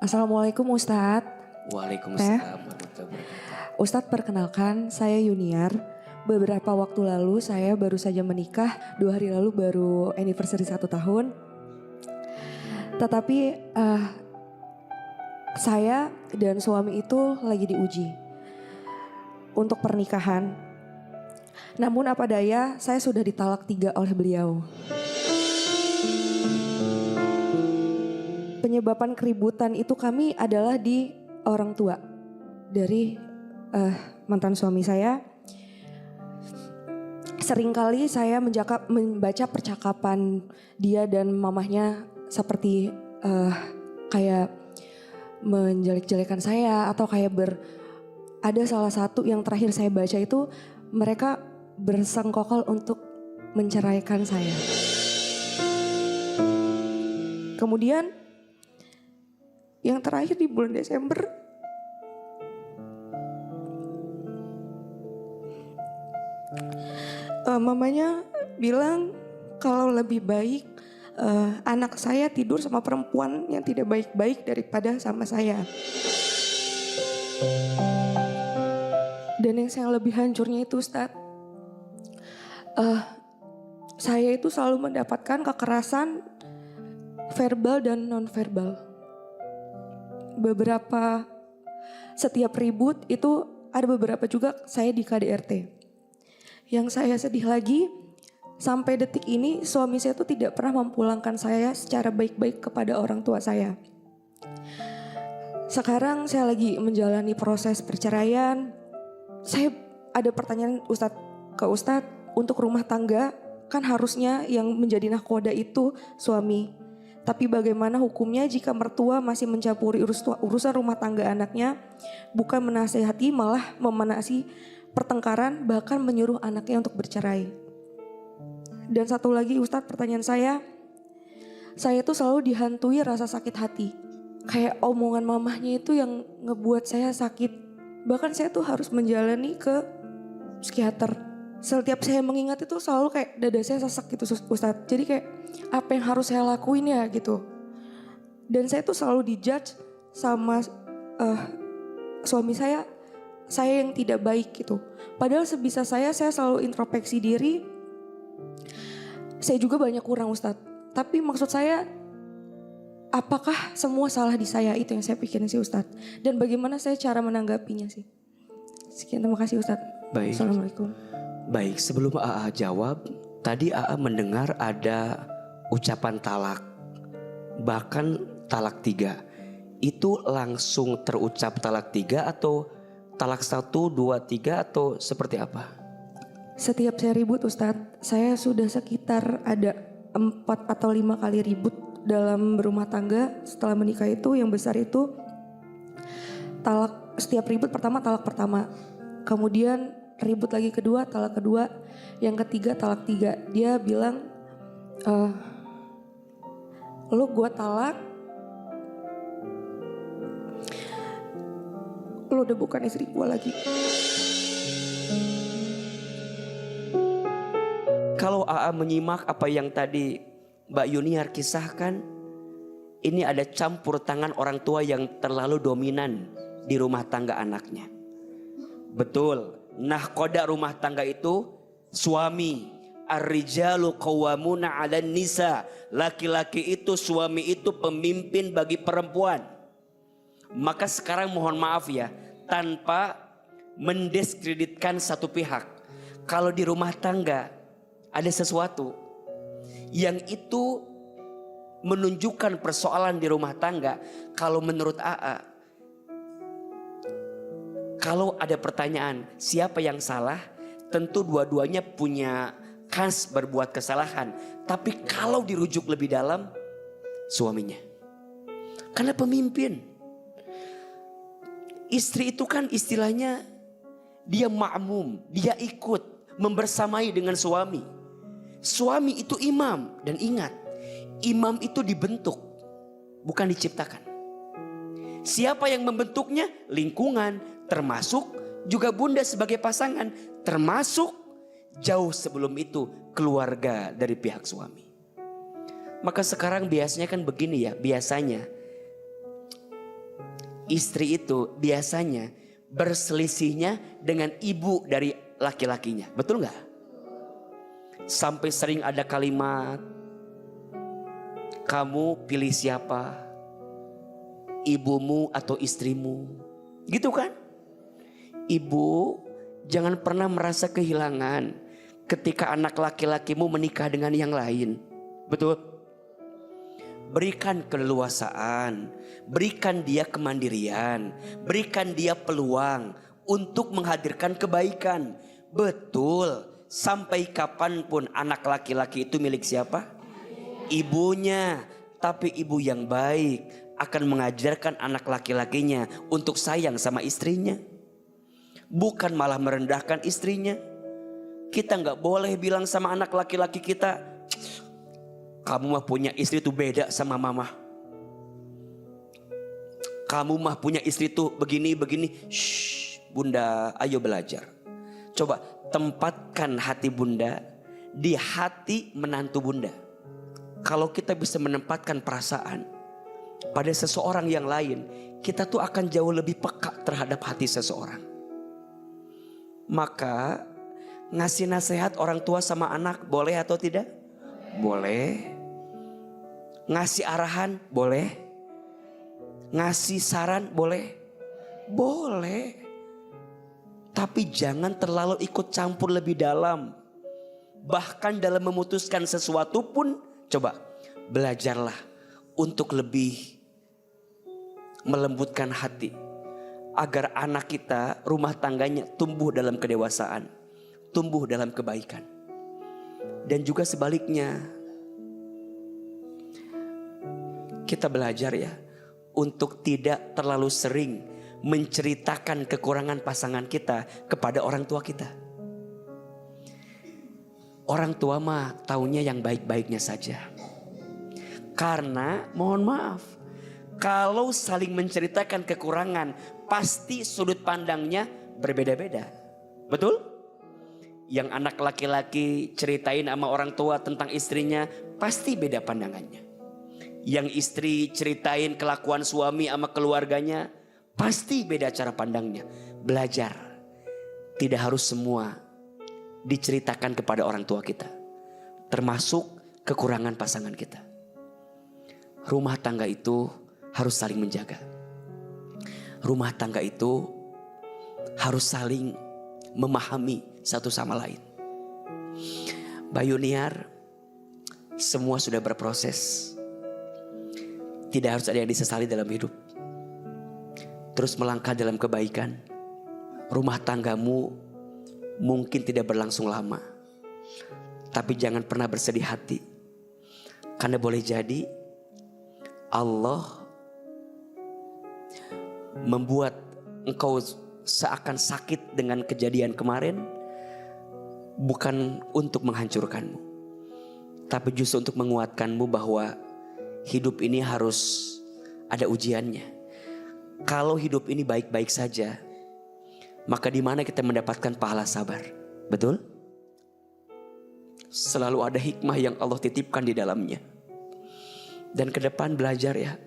Assalamualaikum Ustadz. Waalaikumsalam warahmatullahi wabarakatuh. Ustadz, perkenalkan saya Yuniar. Beberapa waktu lalu saya baru saja menikah, 2 hari lalu baru anniversary 1 tahun. Tetapi saya dan suami itu lagi diuji untuk pernikahan. Namun apa daya, saya sudah ditalak 3 oleh beliau. Penyebaban keributan itu kami adalah di orang tua dari mantan suami saya. Seringkali saya membaca percakapan dia dan mamahnya seperti kayak menjelek-jelekan saya, atau kayak ada salah satu yang terakhir saya baca itu mereka bersengkokol untuk menceraikan saya. Kemudian yang terakhir di bulan Desember, mamanya bilang kalau lebih baik anak saya tidur sama perempuan yang tidak baik-baik daripada sama saya. Dan yang lebih hancurnya itu Ustadz, saya itu selalu mendapatkan kekerasan verbal dan non-verbal. Setiap ribut itu ada beberapa juga saya di KDRT. Yang saya sedih lagi, sampai detik ini suami saya itu tidak pernah memulangkan saya secara baik-baik kepada orang tua saya. Sekarang saya lagi menjalani proses perceraian. Saya ada pertanyaan ke Ustadz, untuk rumah tangga kan harusnya yang menjadi nahkoda itu suami. Tapi bagaimana hukumnya jika mertua masih mencampuri urusan rumah tangga anaknya, bukan menasehati malah memanasi pertengkaran, bahkan menyuruh anaknya untuk bercerai. Dan satu lagi Ustadz, pertanyaan saya itu selalu dihantui rasa sakit hati. Kayak omongan mamahnya itu yang ngebuat saya sakit. Bahkan saya tuh harus menjalani ke psikiater. Setiap saya mengingat itu selalu kayak dada saya sesak gitu Ustadz. Jadi kayak apa yang harus saya lakuin ya gitu. Dan saya tuh selalu dijudge sama suami saya yang tidak baik gitu. Padahal sebisa saya selalu introspeksi diri. Saya juga banyak kurang Ustadz. Tapi maksud saya, apakah semua salah di saya? Itu yang saya pikirin sih Ustadz. Dan bagaimana saya cara menanggapinya sih. Sekian, terima kasih Ustadz. Baik. Assalamualaikum. Baik, sebelum AA jawab, tadi AA mendengar ada ucapan talak, bahkan talak 3. Itu langsung terucap talak 3 atau talak 1, 2, 3 atau seperti apa? Setiap saya ribut Ustadz, saya sudah sekitar ada 4 atau 5 kali ribut dalam berumah tangga setelah menikah itu. Yang besar itu setiap ribut pertama talak pertama, kemudian ribut lagi kedua, talak kedua, yang ketiga talak 3. Dia bilang, lu gua talak, lu udah bukan istri gua lagi. Kalau AA menyimak apa yang tadi Mbak Yuniar kisahkan, ini ada campur tangan orang tua yang terlalu dominan di rumah tangga anaknya. Betul, nahkoda rumah tangga itu suami. Ar-rijalu qawwamuna 'alan nisa. Laki-laki itu, suami itu pemimpin bagi perempuan. Maka sekarang mohon maaf ya, tanpa mendiskreditkan satu pihak, kalau di rumah tangga ada sesuatu yang itu menunjukkan persoalan di rumah tangga, kalau menurut AA, kalau ada pertanyaan siapa yang salah, tentu dua-duanya punya kans berbuat kesalahan. Tapi kalau dirujuk lebih dalam, suaminya. Karena pemimpin. Istri itu kan istilahnya dia makmum, dia ikut membersamai dengan suami. Suami itu imam, dan ingat, imam itu dibentuk, bukan diciptakan. Siapa yang membentuknya? Lingkungan, termasuk juga bunda sebagai pasangan, termasuk jauh sebelum itu keluarga dari pihak suami. Maka sekarang biasanya kan begini ya, biasanya istri itu biasanya berselisihnya dengan ibu dari laki-lakinya. Betul nggak? Sampai sering ada kalimat, kamu pilih siapa? Ibumu atau istrimu? Gitu kan? Ibu jangan pernah merasa kehilangan ketika anak laki-lakimu menikah dengan yang lain. Betul? Berikan keleluasaan, berikan dia kemandirian, berikan dia peluang untuk menghadirkan kebaikan. Betul, sampai kapanpun anak laki-laki itu milik siapa? Ibunya. Tapi ibu yang baik akan mengajarkan anak laki-lakinya untuk sayang sama istrinya. Bukan malah merendahkan istrinya. Kita gak boleh bilang sama anak laki-laki kita, kamu mah punya istri tuh beda sama mama. Kamu mah punya istri tuh begini-begini. Shh, bunda, ayo belajar. Coba tempatkan hati bunda di hati menantu bunda. Kalau kita bisa menempatkan perasaan pada seseorang yang lain, kita tuh akan jauh lebih peka terhadap hati seseorang. Maka ngasih nasihat orang tua sama anak boleh atau tidak? Boleh. Ngasih arahan boleh. Ngasih saran boleh. Boleh. Tapi jangan terlalu ikut campur lebih dalam. Bahkan dalam memutuskan sesuatu pun, coba belajarlah untuk lebih melembutkan hati. Agar anak kita, rumah tangganya tumbuh dalam kedewasaan. Tumbuh dalam kebaikan. Dan juga sebaliknya, kita belajar ya untuk tidak terlalu sering menceritakan kekurangan pasangan kita kepada orang tua kita. Orang tua mah taunya yang baik-baiknya saja. Karena mohon maaf, kalau saling menceritakan kekurangan, pasti sudut pandangnya berbeda-beda. Betul? Yang anak laki-laki ceritain sama orang tua tentang istrinya, pasti beda pandangannya. Yang istri ceritain kelakuan suami sama keluarganya, pasti beda cara pandangnya. Belajar, tidak harus semua diceritakan kepada orang tua kita. Termasuk kekurangan pasangan kita. Rumah tangga itu harus saling menjaga. Rumah tangga itu harus saling memahami satu sama lain. Mbak Yuniar, semua sudah berproses. Tidak harus ada yang disesali dalam hidup. Terus melangkah dalam kebaikan. Rumah tanggamu mungkin tidak berlangsung lama. Tapi jangan pernah bersedih hati. Karena boleh jadi Allah membuat engkau seakan sakit dengan kejadian kemarin. Bukan untuk menghancurkanmu. Tapi justru untuk menguatkanmu bahwa hidup ini harus ada ujiannya. Kalau hidup ini baik-baik saja, maka di mana kita mendapatkan pahala sabar? Betul? Selalu ada hikmah yang Allah titipkan di dalamnya. Dan ke depan belajar ya,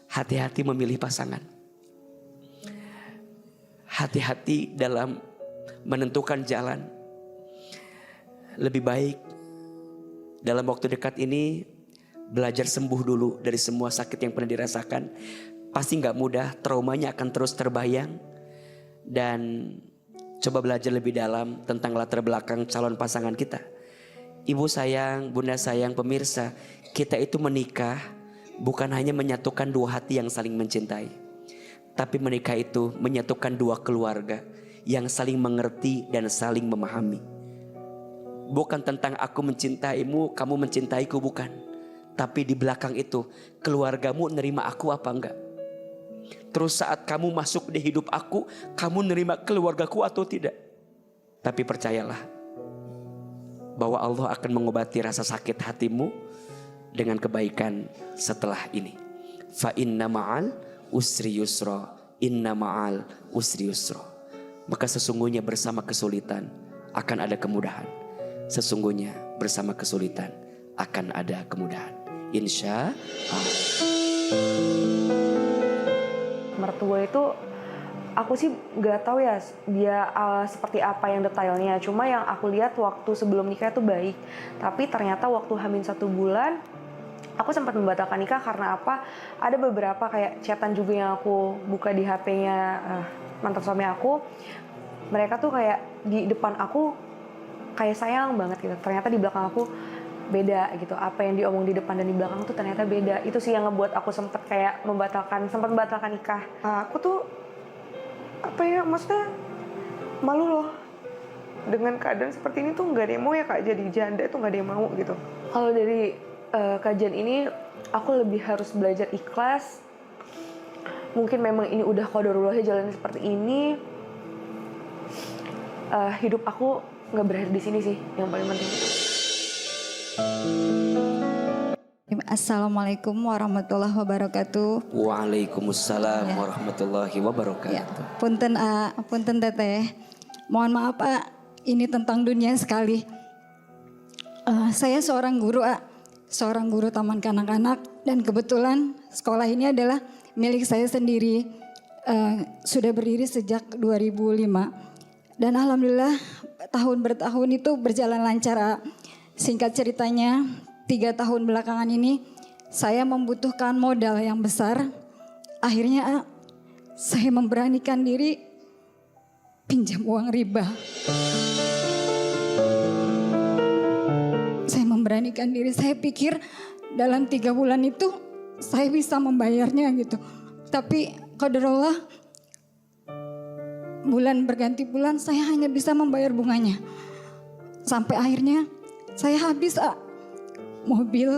hati-hati memilih pasangan. Hati-hati dalam menentukan jalan. Lebih baik dalam waktu dekat ini belajar sembuh dulu dari semua sakit yang pernah dirasakan. Pasti gak mudah, traumanya akan terus terbayang. Dan coba belajar lebih dalam tentang latar belakang calon pasangan kita. Ibu sayang, bunda sayang, pemirsa, kita itu menikah bukan hanya menyatukan dua hati yang saling mencintai. Tapi menikah itu menyatukan dua keluarga yang saling mengerti dan saling memahami. Bukan tentang aku mencintaimu, kamu mencintaiku, bukan. Tapi di belakang itu keluargamu nerima aku apa enggak. Terus saat kamu masuk di hidup aku, kamu nerima keluargaku atau tidak. Tapi percayalah bahwa Allah akan mengobati rasa sakit hatimu dengan kebaikan setelah ini. Fa inna ma'al usri yusra, inna ma'al usri yusra. Maka sesungguhnya bersama kesulitan akan ada kemudahan. Sesungguhnya bersama kesulitan akan ada kemudahan. Insya Allah. mertua itu aku sih nggak tahu ya dia seperti apa yang detailnya. Cuma yang aku lihat waktu sebelum nikah itu baik. Tapi ternyata waktu hamil 1 bulan, aku sempat membatalkan nikah karena apa? Ada beberapa kayak chatan juga yang aku buka di HP-nya mantan suami aku. Mereka tuh kayak di depan aku kayak sayang banget gitu. Ternyata di belakang aku beda gitu. Apa yang diomong di depan dan di belakang tuh ternyata beda. Itu sih yang ngebuat aku sempat membatalkan nikah. Aku tuh apa ya, maksudnya malu loh dengan keadaan seperti ini tuh. Nggak ada yang mau ya Kak jadi janda, itu nggak ada yang mau gitu. Kalau dari kajian ini aku lebih harus belajar ikhlas. Mungkin memang ini udah qadarullah jalan seperti ini. Hidup aku nggak berakhir di sini sih yang paling penting. Assalamualaikum warahmatullahi wabarakatuh. Waalaikumsalam Ya. warahmatullahi wabarakatuh. Ya, punten teteh. Mohon maaf ini tentang dunia sekali. Saya seorang guru taman kanak-kanak, dan kebetulan sekolah ini adalah milik saya sendiri. Sudah berdiri sejak 2005 dan alhamdulillah bertahun itu berjalan lancar. Singkat ceritanya 3 tahun belakangan ini saya membutuhkan modal yang besar. Akhirnya saya memberanikan diri pinjam uang riba. Saya memberanikan diri, saya pikir dalam 3 bulan itu saya bisa membayarnya gitu. Tapi qadarullah bulan berganti bulan saya hanya bisa membayar bunganya. Sampai akhirnya saya habis mobil,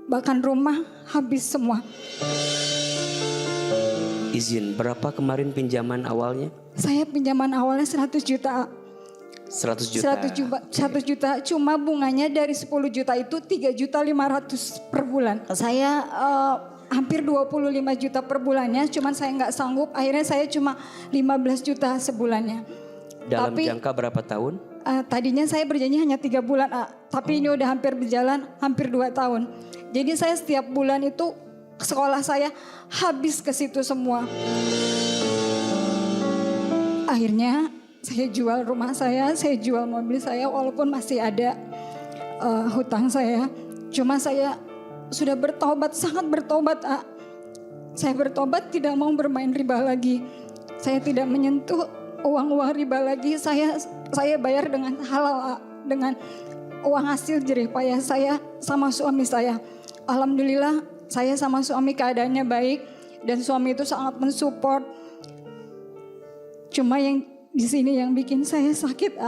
bahkan rumah habis semua. Izin, berapa kemarin pinjaman awalnya? Saya pinjaman awalnya 100 juta. 100 juta. 100 juta, cuma bunganya dari 10 juta itu 3.500.000 per bulan. Saya hampir 25 juta per bulannya, cuman saya nggak sanggup. Akhirnya saya cuma 15 juta sebulannya. Dalam Tapi jangka berapa tahun? tadinya saya berjanji hanya 3 bulan, tapi ini udah hampir berjalan hampir 2 tahun. Jadi saya setiap bulan itu sekolah saya habis ke situ semua. Akhirnya saya jual rumah saya jual mobil saya, walaupun masih ada hutang saya. Cuma saya sudah bertobat, sangat bertobat. Saya bertobat tidak mau bermain riba lagi. Saya tidak menyentuh uang-uang riba lagi. Saya bayar dengan halal, dengan uang hasil jerih payah saya sama suami saya. Alhamdulillah saya sama suami keadaannya baik dan suami itu sangat mensupport. Cuma yang di sini yang bikin saya sakit,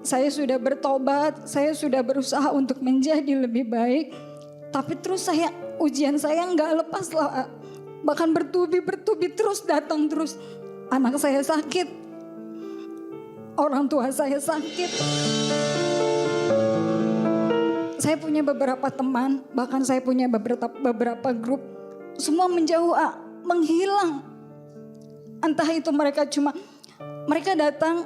saya sudah bertobat, saya sudah berusaha untuk menjadi lebih baik, tapi terus ujian saya nggak lepas lah, bahkan bertubi terus datang terus. Anak saya sakit, orang tua saya sakit. Saya punya beberapa teman, bahkan saya punya beberapa grup, semua menjauh, menghilang. Entah itu mereka datang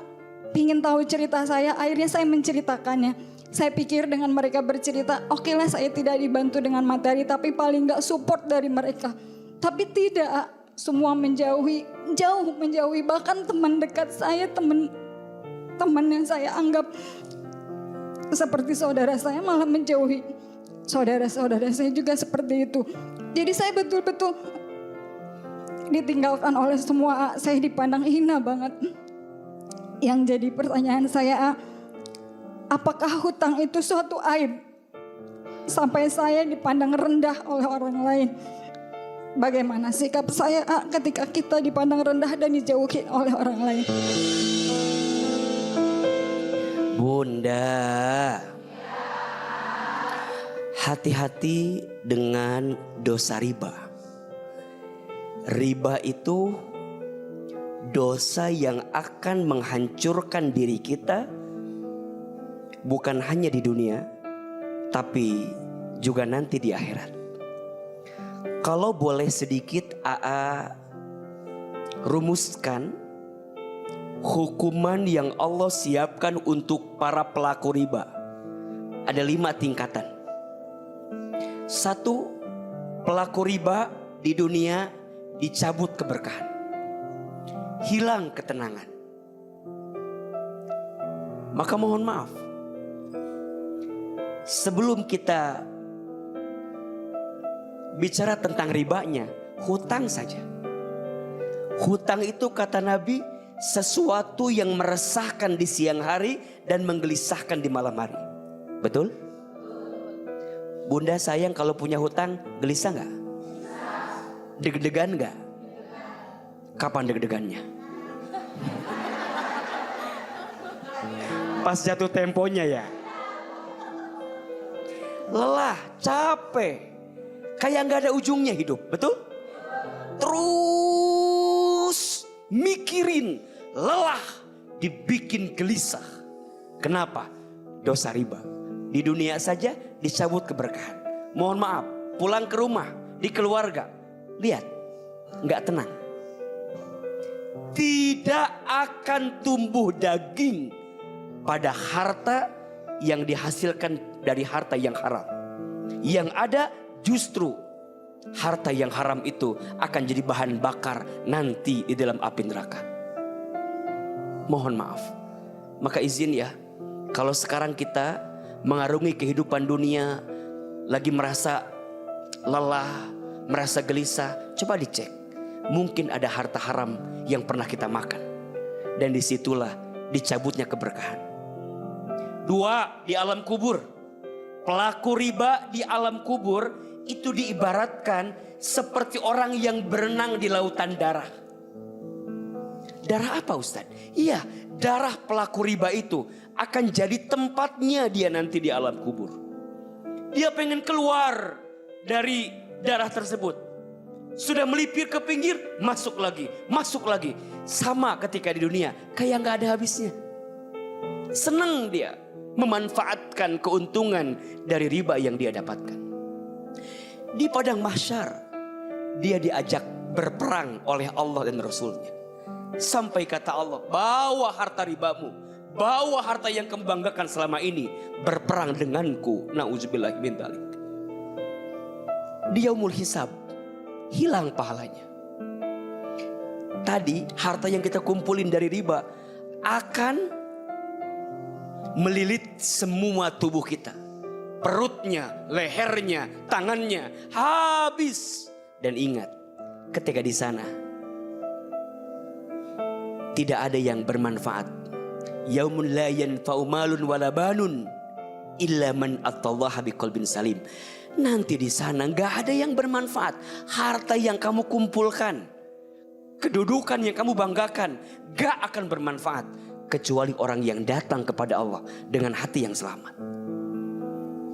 pingin tahu cerita saya, akhirnya saya menceritakannya. Saya pikir dengan mereka bercerita, oke lah saya tidak dibantu dengan materi, tapi paling gak support dari mereka. Tapi tidak, semua jauh menjauhi, bahkan teman dekat saya, teman yang saya anggap seperti saudara saya malah menjauhi. Saudara-saudara saya juga seperti itu. Jadi saya betul-betul ditinggalkan oleh semua, saya dipandang hina banget. Yang jadi pertanyaan saya, apakah hutang itu suatu aib sampai saya dipandang rendah oleh orang lain? Bagaimana sikap saya ketika kita dipandang rendah dan dijauhi oleh orang lain? Bunda, hati-hati dengan dosa riba. Riba itu dosa yang akan menghancurkan diri kita, bukan hanya di dunia, tapi juga nanti di akhirat. Kalau boleh sedikit rumuskan hukuman yang Allah siapkan untuk para pelaku riba. Ada 5 tingkatan. 1, pelaku riba di dunia dicabut keberkahan, hilang ketenangan. Maka mohon maaf, sebelum kita bicara tentang ribanya, hutang saja. Hutang itu kata Nabi sesuatu yang meresahkan di siang hari dan menggelisahkan di malam hari. Betul? Bunda sayang kalau punya hutang, gelisah nggak? Deg-degan nggak? Kapan deg-degannya? Pas jatuh temponya ya. Lelah, capek, kayak nggak ada ujungnya hidup, betul? Terus mikirin, lelah, dibikin gelisah. Kenapa? Dosa riba. Di dunia saja dicabut keberkahan. Mohon maaf, pulang ke rumah, di keluarga, lihat, nggak tenang. Tidak akan tumbuh daging pada harta yang dihasilkan dari harta yang haram. Yang ada justru harta yang haram itu akan jadi bahan bakar nanti di dalam api neraka. Mohon maaf. Maka izin ya, kalau sekarang kita mengarungi kehidupan dunia, lagi merasa lelah, merasa gelisah, coba dicek. Mungkin ada harta haram yang pernah kita makan. Dan disitulah dicabutnya keberkahan. 2, di alam kubur. Pelaku riba di alam kubur itu diibaratkan seperti orang yang berenang di lautan darah. Darah apa Ustaz? Iya, darah pelaku riba itu akan jadi tempatnya dia nanti di alam kubur. Dia pengen keluar dari darah tersebut. Sudah melipir ke pinggir, masuk lagi, masuk lagi. Sama ketika di dunia, kayak gak ada habisnya. Senang dia memanfaatkan keuntungan dari riba yang dia dapatkan. Di padang mahsyar, dia diajak berperang oleh Allah dan Rasulnya. Sampai kata Allah, bawa harta ribamu, bawa harta yang kamu banggakan selama ini, berperang denganku. Na'udzubillah min dzalik. Di yaumul hisab, hilang pahalanya. Tadi harta yang kita kumpulin dari riba akan melilit semua tubuh kita. Perutnya, lehernya, tangannya habis. Dan ingat, ketika di sana tidak ada yang bermanfaat. Yaumun la yanfa'u malun wala banun illa man atallaha biqalbin salim. Nanti di sana nggak ada yang bermanfaat. Harta yang kamu kumpulkan, kedudukan yang kamu banggakan, gak akan bermanfaat kecuali orang yang datang kepada Allah dengan hati yang selamat.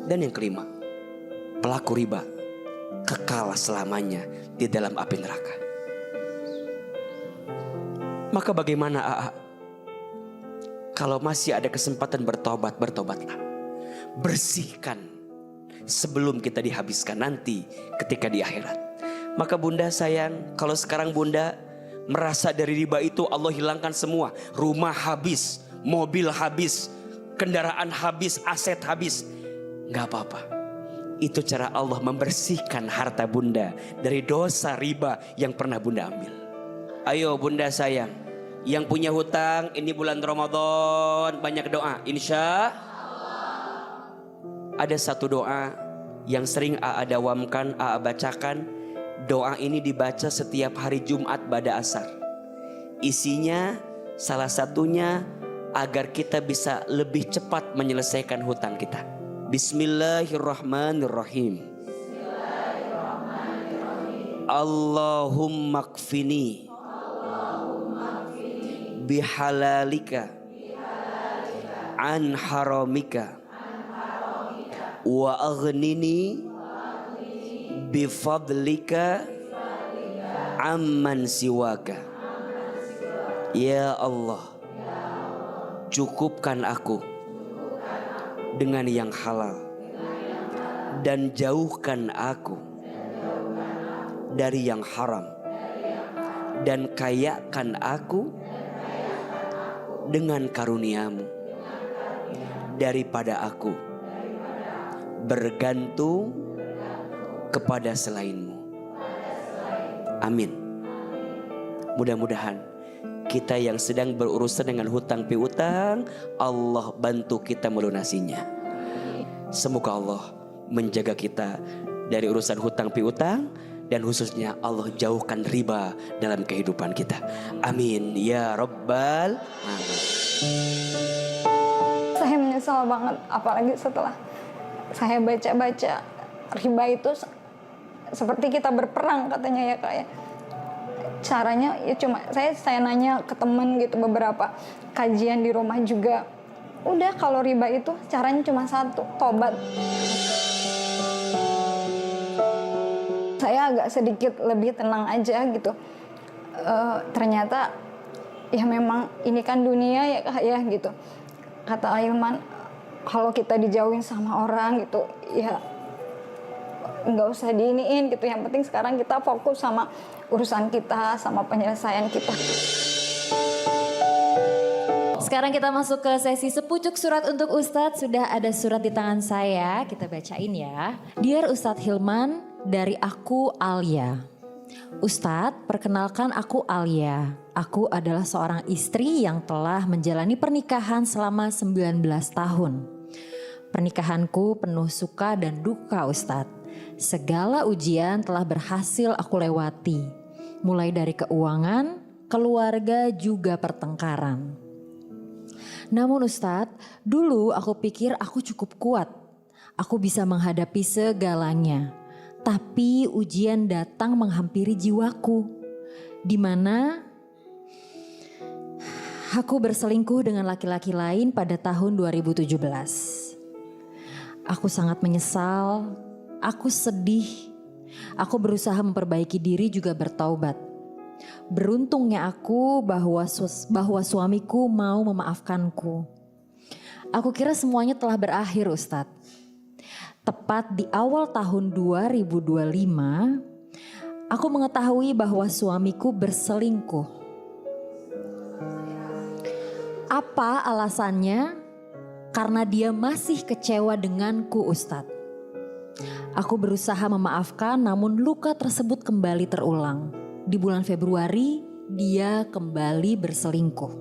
Dan yang kelima, pelaku riba kekal selamanya di dalam api neraka. Maka bagaimana AA? Kalau masih ada kesempatan bertobat, bertobatlah. Bersihkan sebelum kita dihabiskan nanti ketika di akhirat. Maka bunda sayang, kalau sekarang bunda merasa dari riba itu Allah hilangkan semua. Rumah habis, mobil habis, kendaraan habis, aset habis. Gak apa-apa. Itu cara Allah membersihkan harta bunda dari dosa riba yang pernah bunda ambil. Ayo bunda sayang, yang punya hutang ini bulan Ramadan banyak doa. Insya Allah. Ada satu doa yang sering AA dawamkan, AA bacakan. Doa ini dibaca setiap hari Jumat pada asar. Isinya salah satunya agar kita bisa lebih cepat menyelesaikan hutang kita. Bismillahirrahmanirrahim. Allahumma kfini bihalalika an haramika wa aghnini bifadlika amman siwaka. Ya Allah, cukupkan aku dengan yang halal dan jauhkan aku dari yang haram, dan kayakan aku dengan karuniamu daripada aku bergantung kepada selainmu. Amin. Mudah-mudahan kita yang sedang berurusan dengan hutang piutang, Allah bantu kita melunasinya. Semoga Allah menjaga kita dari urusan hutang piutang, dan khususnya Allah jauhkan riba dalam kehidupan kita. Amin ya rabbal alamin. Saya menyesal banget, apalagi setelah saya baca-baca riba itu seperti kita berperang katanya ya Kak ya. Caranya ya cuma saya nanya ke teman gitu, beberapa kajian di rumah juga. Udah, kalau riba itu caranya cuma satu, tobat. Saya agak sedikit lebih tenang aja gitu. Ternyata ya memang ini kan dunia ya Kak ya gitu. Kata Hilman, kalau kita dijauhin sama orang gitu ya nggak usah diiniin gitu. Yang penting sekarang kita fokus sama urusan kita, sama penyelesaian kita. Sekarang kita masuk ke sesi sepucuk surat untuk Ustadz. Sudah ada surat di tangan saya, kita bacain ya. Dear Ustadz Hilman, dari aku Alia. Ustadz, perkenalkan aku Alia. Aku adalah seorang istri yang telah menjalani pernikahan selama 19 tahun. Pernikahanku penuh suka dan duka Ustadz. Segala ujian telah berhasil aku lewati. Mulai dari keuangan, keluarga juga pertengkaran. Namun Ustadz, dulu aku pikir aku cukup kuat. Aku bisa menghadapi segalanya. Tapi ujian datang menghampiri jiwaku. Di mana aku berselingkuh dengan laki-laki lain pada tahun 2017. Aku sangat menyesal, aku sedih. Aku berusaha memperbaiki diri juga bertaubat. Beruntungnya aku bahwa suamiku mau memaafkanku. Aku kira semuanya telah berakhir Ustadz. Tepat di awal tahun 2025, aku mengetahui bahwa suamiku berselingkuh. Apa alasannya? Karena dia masih kecewa denganku Ustadz. Aku berusaha memaafkan, namun luka tersebut kembali terulang. Di bulan Februari, dia kembali berselingkuh.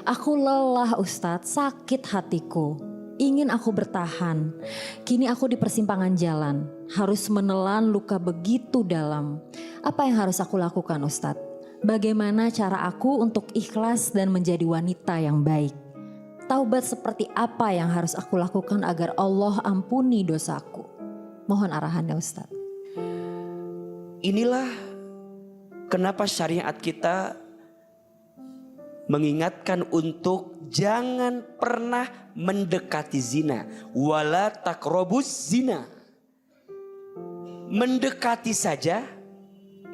Aku lelah Ustadz, sakit hatiku. Ingin aku bertahan. Kini aku di persimpangan jalan. Harus menelan luka begitu dalam. Apa yang harus aku lakukan Ustadz? Bagaimana cara aku untuk ikhlas dan menjadi wanita yang baik? Taubat seperti apa yang harus aku lakukan agar Allah ampuni dosaku? Mohon arahannya Ustaz. Inilah kenapa syariat kita mengingatkan untuk jangan pernah mendekati zina. Wala taqrabuz zina. Mendekati saja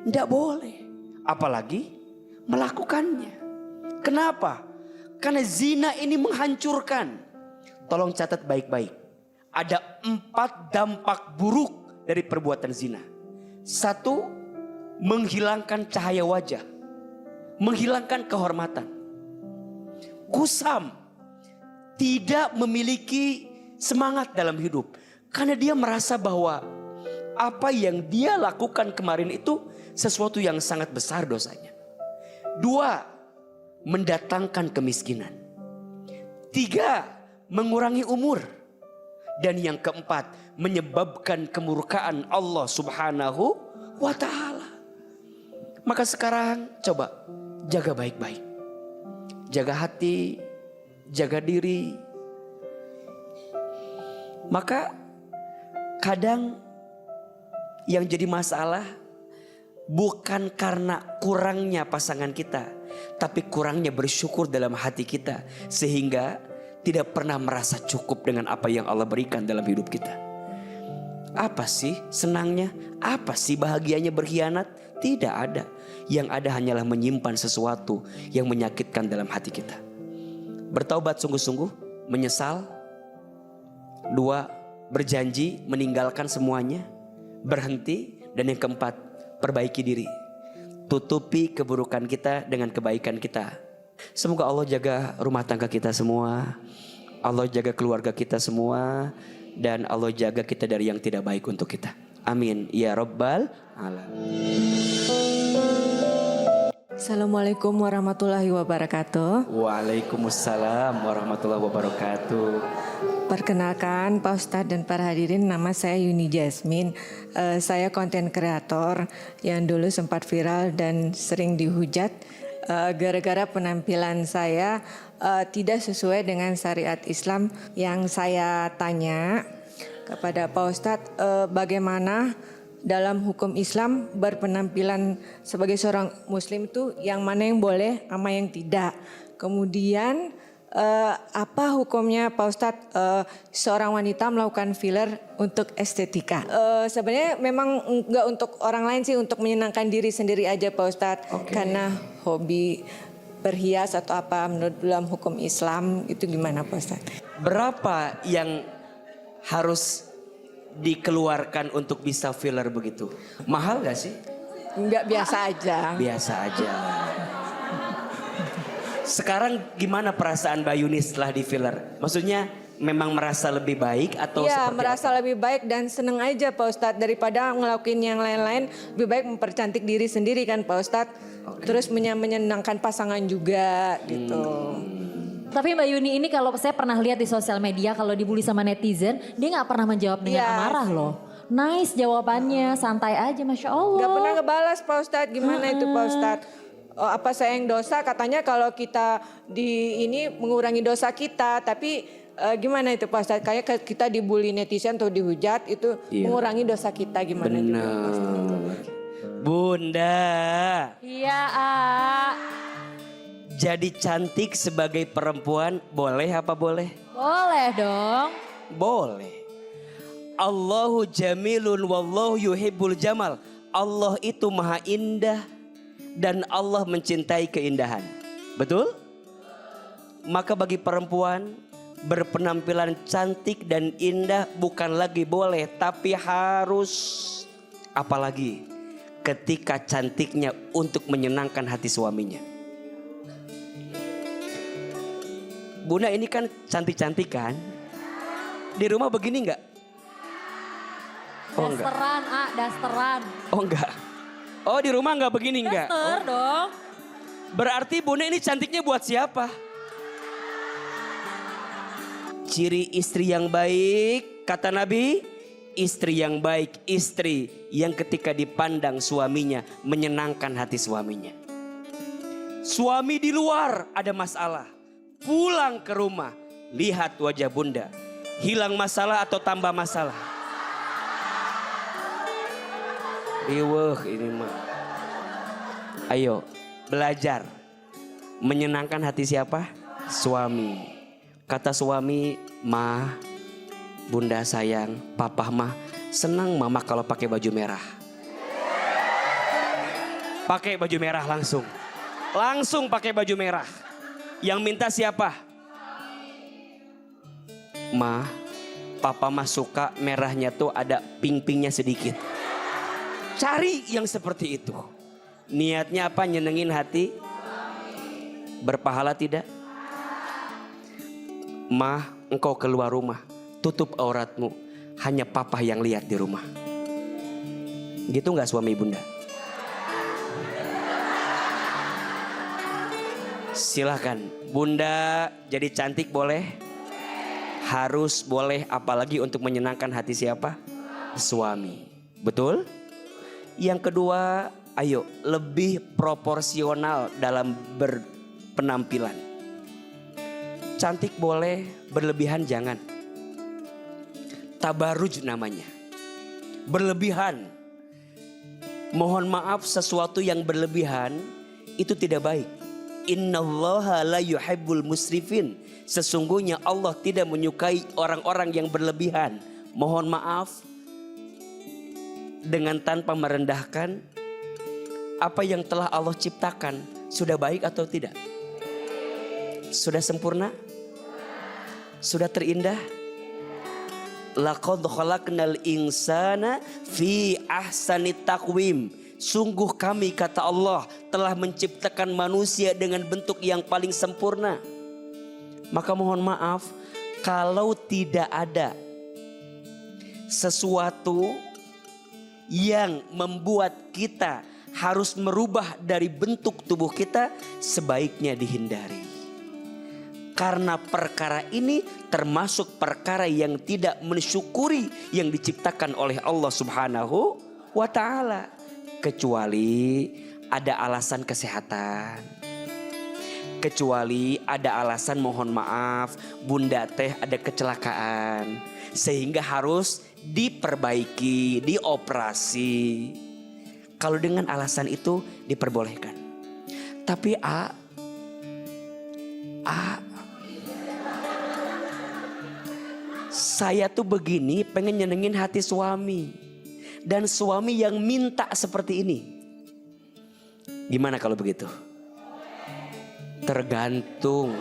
tidak boleh. Apalagi melakukannya. Kenapa? Karena zina ini menghancurkan. Tolong catat baik-baik. Ada 4 dampak buruk dari perbuatan zina. 1, menghilangkan cahaya wajah. Menghilangkan kehormatan. Kusam. Tidak memiliki semangat dalam hidup. Karena dia merasa bahwa apa yang dia lakukan kemarin itu sesuatu yang sangat besar dosanya. 2, mendatangkan kemiskinan. 3, mengurangi umur. Dan yang keempat, menyebabkan kemurkaan Allah Subhanahu wa ta'ala. Maka sekarang coba jaga baik-baik. Jaga hati, jaga diri. Maka kadang yang jadi masalah bukan karena kurangnya pasangan kita, tapi kurangnya bersyukur dalam hati kita, sehingga tidak pernah merasa cukup dengan apa yang Allah berikan dalam hidup kita. Apa sih senangnya? Apa sih bahagianya berkhianat? Tidak ada. Yang ada hanyalah menyimpan sesuatu yang menyakitkan dalam hati kita. Bertaubat sungguh-sungguh, menyesal. 2, berjanji meninggalkan semuanya, berhenti. Dan yang keempat, perbaiki diri. Tutupi keburukan kita dengan kebaikan kita. Semoga Allah jaga rumah tangga kita semua. Allah jaga keluarga kita semua. Dan Allah jaga kita dari yang tidak baik untuk kita. Amin. Ya Rabbal Alamin. Assalamualaikum warahmatullahi wabarakatuh. Waalaikumsalam warahmatullahi wabarakatuh. Perkenalkan Pak Ustadz dan para hadirin, nama saya Yuni Jasmine. Saya konten kreator yang dulu sempat viral dan sering dihujat gara-gara penampilan saya tidak sesuai dengan syariat Islam. Yang saya tanya kepada Pak Ustadz, bagaimana dalam hukum Islam berpenampilan sebagai seorang muslim itu yang mana yang boleh sama yang tidak. Kemudian apa hukumnya Pak Ustadz seorang wanita melakukan filler untuk estetika? Sebenarnya memang enggak untuk orang lain sih, untuk menyenangkan diri sendiri aja Pak Ustadz. Karena hobi berhias atau apa menurut dalam hukum Islam itu gimana Pak Ustadz? Berapa yang harus dikeluarkan untuk bisa filler begitu? Mahal gak sih? Enggak, biasa aja. Biasa aja. Sekarang gimana perasaan Mbak Yuni setelah di filler? Maksudnya memang merasa lebih baik atau Iya, seperti merasa apa? lebih baik dan seneng aja Pak Ustadz, daripada ngelakuin yang lain-lain. Lebih baik mempercantik diri sendiri kan Pak Ustadz. Terus menyenangkan pasangan juga gitu. Tapi Mbak Yuni ini kalau saya pernah lihat di sosial media kalau dibully sama netizen, dia nggak pernah menjawab dengan Iya. amarah loh. Nice jawabannya, santai aja, Masya Allah. Gak pernah ngebalas Pak Ustadz, gimana itu Pak Ustadz? Oh, apa saya yang dosa? Katanya kalau kita di ini mengurangi dosa kita, tapi gimana itu Pak Ustadz? Kayak kita dibully netizen atau dihujat itu mengurangi dosa kita, gimana juga Pak Ustadz? Benar. Bunda, Iya, jadi cantik sebagai perempuan boleh apa boleh? boleh dong. Boleh. Allahu jamilun wallahu yuhibbul jamal. Allah itu maha indah dan Allah mencintai keindahan. Betul? Maka bagi perempuan berpenampilan cantik dan indah bukan lagi boleh, tapi harus. Apalagi ketika cantiknya untuk menyenangkan hati suaminya. Bunda ini kan cantik-cantik kan? Di rumah begini enggak? Oh enggak. Dasteran, dasteran. Oh enggak. Oh di rumah enggak begini enggak? Daster dong. Berarti Bunda ini cantiknya buat siapa? Ciri istri yang baik, kata Nabi, istri yang baik, istri yang ketika dipandang suaminya menyenangkan hati suaminya. Suami di luar ada masalah, pulang ke rumah, lihat wajah Bunda, hilang masalah atau tambah masalah? Riweuh ini mah. Ayo belajar menyenangkan hati siapa? Suami. Kata suami, "Ma, Bunda sayang, Papa mah senang Mama kalau pakai baju merah." Pakai baju merah langsung. Langsung pakai baju merah. Yang minta siapa? Ma, Papa mah suka merahnya tuh ada pink-pinknya sedikit. Cari yang seperti itu. Niatnya apa? Nyenengin hati. Berpahala tidak? Ma, engkau keluar rumah, tutup auratmu. Hanya Papa yang lihat di rumah. Gitu gak suami Bunda? Silahkan. Bunda jadi cantik boleh? Harus boleh, apalagi untuk menyenangkan hati siapa? Suami. Betul? Yang kedua, ayo lebih proporsional dalam berpenampilan. Cantik boleh, berlebihan jangan. Tabaruj namanya. Berlebihan. Mohon maaf, sesuatu yang berlebihan itu tidak baik. Innallaha la yuhibbul musrifin. Sesungguhnya Allah tidak menyukai orang-orang yang berlebihan. Mohon maaf, dengan tanpa merendahkan, apa yang telah Allah ciptakan sudah baik atau tidak? Sudah sempurna? Sudah terindah? Laqad khalaqnal insana fi ahsani taqwim. Sungguh kami, kata Allah, telah menciptakan manusia dengan bentuk yang paling sempurna. Maka mohon maaf, kalau tidak ada sesuatu yang membuat kita harus merubah dari bentuk tubuh kita, sebaiknya dihindari. Karena perkara ini termasuk perkara yang tidak mensyukuri yang diciptakan oleh Allah Subhanahu wa ta'ala. Kecuali ada alasan kesehatan. Kecuali ada alasan mohon maaf, bunda teh ada kecelakaan. Sehingga harus diperbaiki, dioperasi. Kalau dengan alasan itu diperbolehkan. Tapi saya tuh begini pengen nyenengin hati suami. Dan suami yang minta seperti ini. Gimana kalau begitu? Tergantung.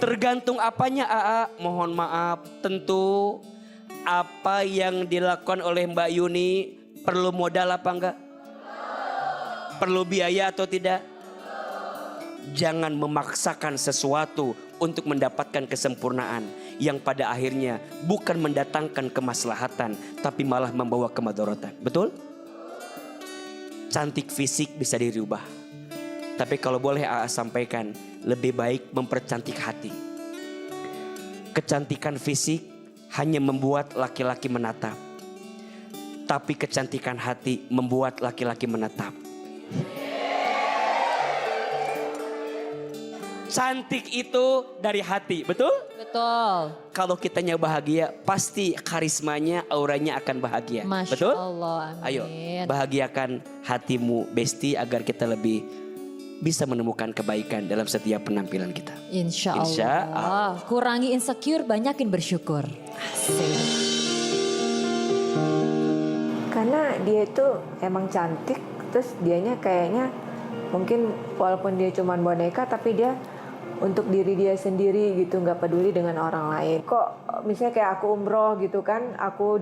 Tergantung apanya Mohon maaf, tentu apa yang dilakukan oleh Mbak Yuni perlu modal apa enggak? Perlu biaya atau tidak? Jangan memaksakan sesuatu untuk mendapatkan kesempurnaan yang pada akhirnya bukan mendatangkan kemaslahatan tapi malah membawa kemadharatan. Betul? Cantik fisik bisa dirubah. Tapi kalau boleh sampaikan, lebih baik mempercantik hati. Kecantikan fisik hanya membuat laki-laki menatap. Tapi kecantikan hati membuat laki-laki menatap. Cantik itu dari hati, betul? Betul. Kalau kitanya bahagia, pasti karismanya, auranya akan bahagia. Masya betul? Allah, amin. Ayo, bahagiakan hatimu, Besti, agar kita lebih bisa menemukan kebaikan dalam setiap penampilan kita. Insya Allah. Insya Allah. Kurangi insecure, banyakin bersyukur. Asik. Karena dia itu emang cantik, terus dianya kayaknya mungkin walaupun dia cuma boneka tapi dia untuk diri dia sendiri gitu, nggak peduli dengan orang lain. Kok misalnya kayak aku umroh gitu kan, aku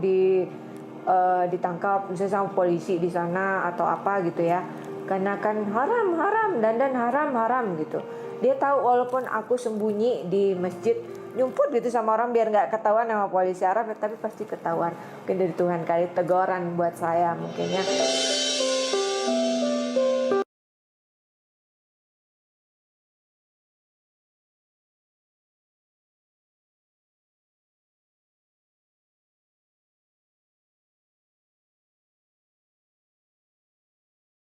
ditangkap misalnya sama polisi di sana atau apa gitu ya, karena kan haram dandan haram gitu. Dia tahu walaupun aku sembunyi di masjid nyumput gitu sama orang biar nggak ketahuan sama polisi Arab, tapi pasti ketahuan. Mungkin dari Tuhan kali teguran buat saya mungkin ya.